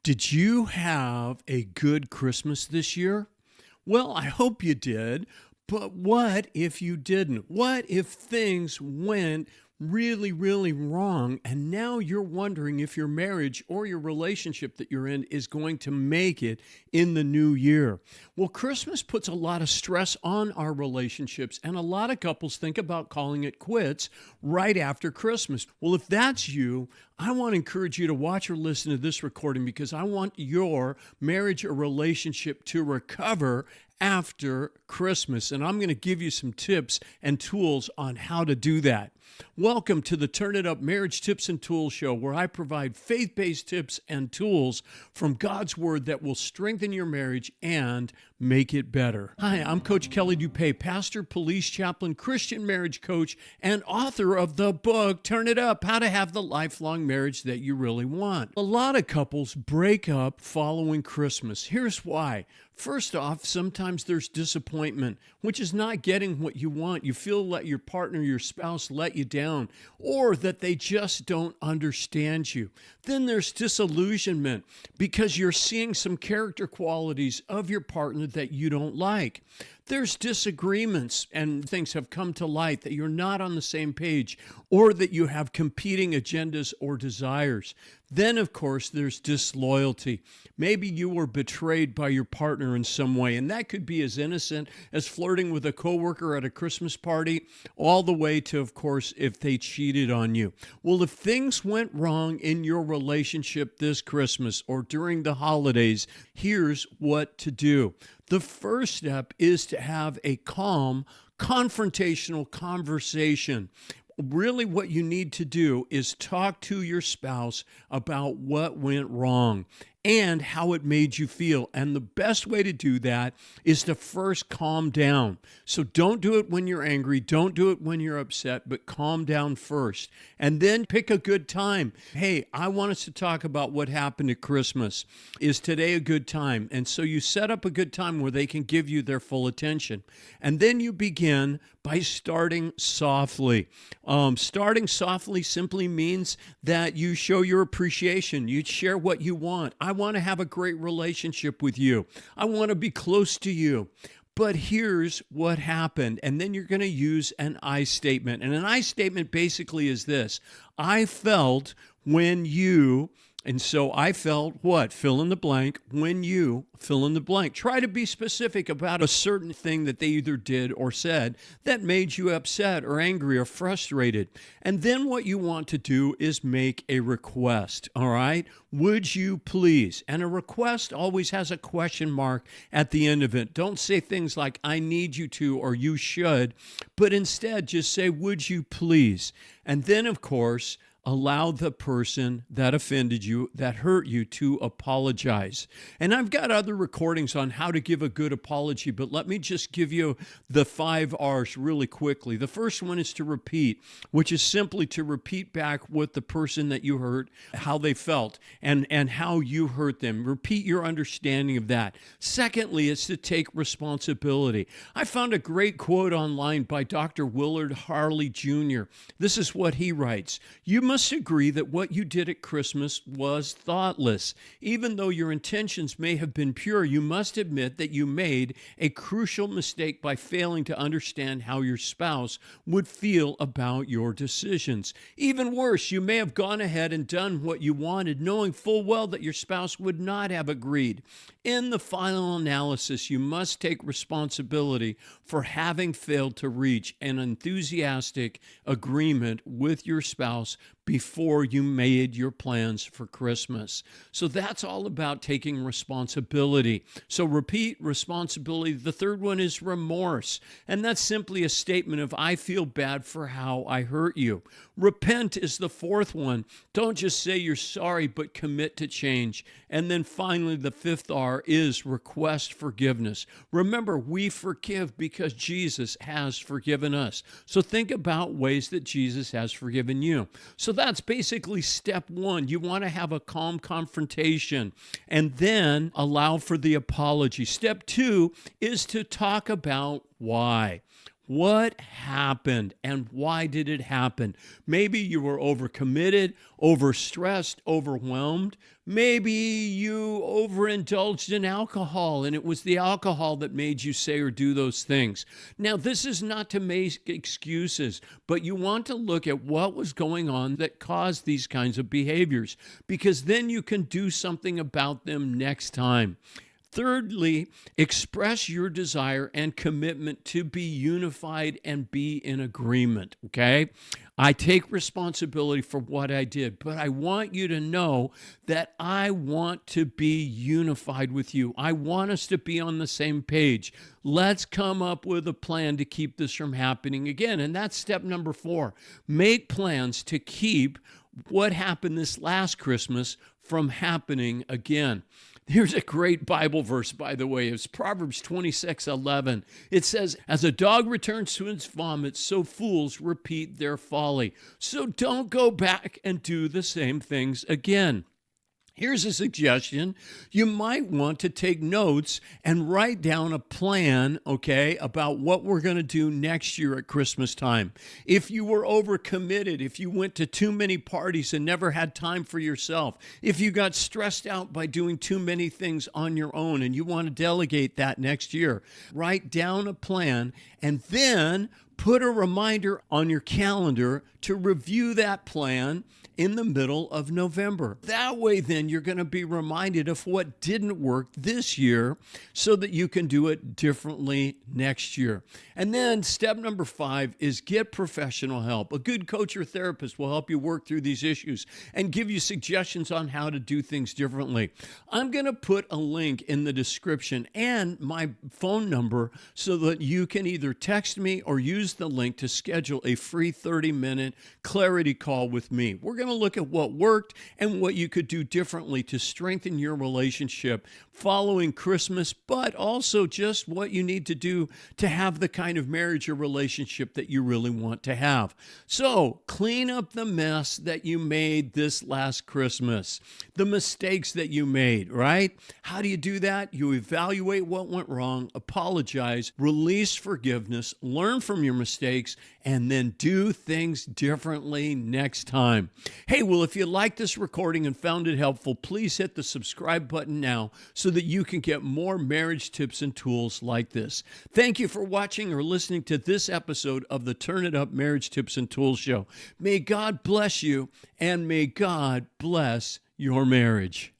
Did you have a good Christmas this year? Well, I hope you did. But what if you didn't? What if things went really, really wrong and now you're wondering if your marriage or your relationship that you're in is going to make it in the new year? Well, Christmas puts a lot of stress on our relationships, and a lot of couples think about calling it quits right after Christmas. Well, if that's you, I want to encourage you to watch or listen to this recording because I want your marriage or relationship to recover after Christmas. And I'm going to give you some tips and tools on how to do that. Welcome to the Turn It Up Marriage Tips and Tools Show, where I provide faith-based tips and tools from God's Word that will strengthen your marriage and make it better. Hi, I'm Coach Kelly DuPay, pastor, police chaplain, Christian marriage coach, and author of the book, Turn It Up, How to Have the Lifelong Marriage That You Really Want. A lot of couples break up following Christmas. Here's why. First off, sometimes there's disappointment, which is not getting what you want. You feel that your partner, your spouse let you down, or that they just don't understand you. Then there's disillusionment because you're seeing some character qualities of your partner that you don't like. There's disagreements and things have come to light that you're not on the same page or that you have competing agendas or desires. Then, of course, there's disloyalty. Maybe you were betrayed by your partner in some way, and that could be as innocent as flirting with a coworker at a Christmas party, all the way to, of course, if they cheated on you. Well, if things went wrong in your relationship this Christmas or during the holidays, here's what to do. The first step is to have a calm, confrontational conversation. Really, what you need to do is talk to your spouse about what went wrong and how it made you feel. And the best way to do that is to first calm down. So don't do it when you're angry. Don't do it when you're upset, but calm down first. And then pick a good time. Hey, I want us to talk about what happened at Christmas. Is today a good time? And so you set up a good time where they can give you their full attention. And then you begin by starting softly. Starting softly simply means that you show your appreciation. You share what you want. I want to have a great relationship with you. I want to be close to you. But here's what happened. And then you're going to use an I statement. And an I statement basically is this: I felt when you... And so I felt what? Fill in the blank when you fill in the blank. Try to be specific about a certain thing that they either did or said that made you upset or angry or frustrated. And then what you want to do is make a request, all right? Would you please? And a request always has a question mark at the end of it. Don't say things like, I need you to or you should, but instead just say, would you please? And then, of course, allow the person that offended you, that hurt you, to apologize. And I've got other recordings on how to give a good apology, but let me just give you the 5 R's really quickly. The first one is to repeat, which is simply to repeat back what the person that you hurt, how they felt, and how you hurt them. Repeat your understanding of that. Secondly, it's to take responsibility. I found a great quote online by Dr. Willard Harley Jr. This is what he writes: You must agree that what you did at Christmas was thoughtless. Even though your intentions may have been pure, you must admit that you made a crucial mistake by failing to understand how your spouse would feel about your decisions. Even worse, you may have gone ahead and done what you wanted, knowing full well that your spouse would not have agreed. In the final analysis, you must take responsibility for having failed to reach an enthusiastic agreement with your spouse before you made your plans for Christmas. So that's all about taking responsibility. So repeat responsibility. The third one is remorse. And that's simply a statement of, I feel bad for how I hurt you. Repent is the fourth one. Don't just say you're sorry, but commit to change. And then finally, the fifth R is request forgiveness. Remember, we forgive because Jesus has forgiven us. So think about ways that Jesus has forgiven you. So that's basically step one. You want to have a calm confrontation and then allow for the apology. Step two is to talk about why. What happened and why did it happen? Maybe you were overcommitted, overstressed, overwhelmed. Maybe you overindulged in alcohol and it was the alcohol that made you say or do those things. Now, this is not to make excuses, but you want to look at what was going on that caused these kinds of behaviors, because then you can do something about them next time. Thirdly, express your desire and commitment to be unified and be in agreement, okay? I take responsibility for what I did, but I want you to know that I want to be unified with you. I want us to be on the same page. Let's come up with a plan to keep this from happening again. And that's step number 4. Make plans to keep what happened this last Christmas from happening again. Here's a great Bible verse, by the way. It's Proverbs 26:11. It says, as a dog returns to its vomit, so fools repeat their folly. So don't go back and do the same things again. Here's a suggestion. You might want to take notes and write down a plan, okay, about what we're going to do next year at Christmas time. If you were overcommitted, if you went to too many parties and never had time for yourself, if you got stressed out by doing too many things on your own and you want to delegate that next year, write down a plan and then put a reminder on your calendar to review that plan in the middle of November. That way, then, you're going to be reminded of what didn't work this year so that you can do it differently next year. And then step number 5 is get professional help. A good coach or therapist will help you work through these issues and give you suggestions on how to do things differently. I'm going to put a link in the description and my phone number so that you can either text me or use the link to schedule a free 30-minute clarity call with me. We're going to look at what worked and what you could do differently to strengthen your relationship following Christmas, but also just what you need to do to have the kind of marriage or relationship that you really want to have. So clean up the mess that you made this last Christmas, the mistakes that you made, right? How do you do that? You evaluate what went wrong, apologize, release forgiveness, learn from your mistakes, and then do things differently next time. Hey, well, if you like this recording and found it helpful, please hit the subscribe button now so that you can get more marriage tips and tools like this. Thank you for watching or listening to this episode of the Turn It Up Marriage Tips and Tools Show. May God bless you and may God bless your marriage.